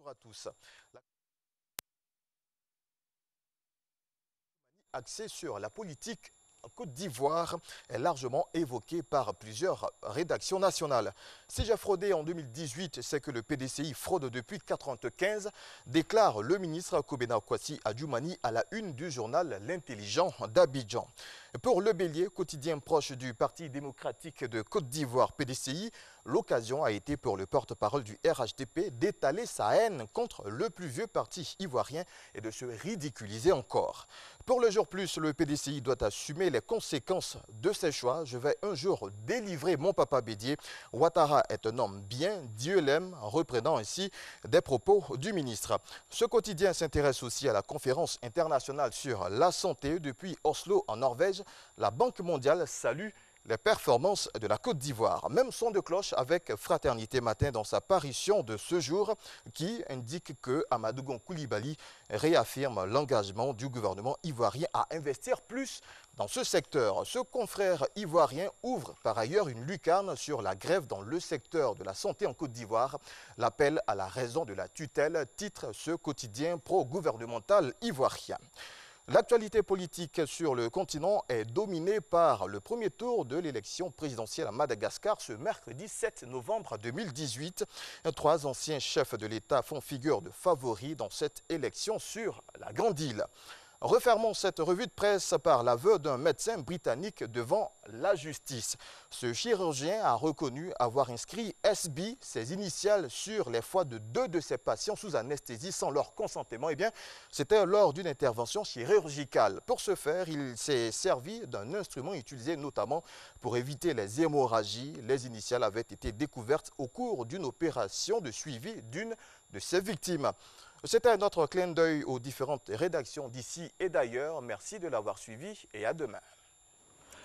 Bonjour à tous. Axée sur la politique en Côte d'Ivoire est largement évoquée par plusieurs rédactions nationales. Si j'ai fraudé en 2018, c'est que le PDCI fraude depuis 1995, déclare le ministre Kobena Kwasi Adjoumani à la une du journal L'Intelligent d'Abidjan. Pour le Bélier, quotidien proche du Parti démocratique de Côte d'Ivoire PDCI, l'occasion a été pour le porte-parole du RHDP d'étaler sa haine contre le plus vieux parti ivoirien et de se ridiculiser encore. Pour le jour plus, le PDCI doit assumer les conséquences de ses choix. Je vais un jour délivrer mon papa Bédier. Ouattara est un homme bien, Dieu l'aime, reprenant ainsi des propos du ministre. Ce quotidien s'intéresse aussi à la conférence internationale sur la santé. Depuis Oslo en Norvège, la Banque mondiale salue les performances de la Côte d'Ivoire. Même son de cloche avec Fraternité Matin dans sa parution de ce jour qui indique que Amadou Gon Coulibaly réaffirme l'engagement du gouvernement ivoirien à investir plus dans ce secteur. Ce confrère ivoirien ouvre par ailleurs une lucarne sur la grève dans le secteur de la santé en Côte d'Ivoire. L'appel à la raison de la tutelle titre ce quotidien pro-gouvernemental ivoirien. L'actualité politique sur le continent est dominée par le premier tour de l'élection présidentielle à Madagascar ce mercredi 7 novembre 2018. Trois anciens chefs de l'État font figure de favoris dans cette élection sur la Grande Île. Refermons cette revue de presse par l'aveu d'un médecin britannique devant la justice. Ce chirurgien a reconnu avoir inscrit SB, ses initiales, sur les foies de deux de ses patients sous anesthésie sans leur consentement. Eh bien, c'était lors d'une intervention chirurgicale. Pour ce faire, il s'est servi d'un instrument utilisé notamment pour éviter les hémorragies. Les initiales avaient été découvertes au cours d'une opération de suivi d'une de ses victimes. C'était notre clin d'œil aux différentes rédactions d'ici et d'ailleurs. Merci de l'avoir suivi et à demain.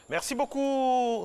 Merci beaucoup.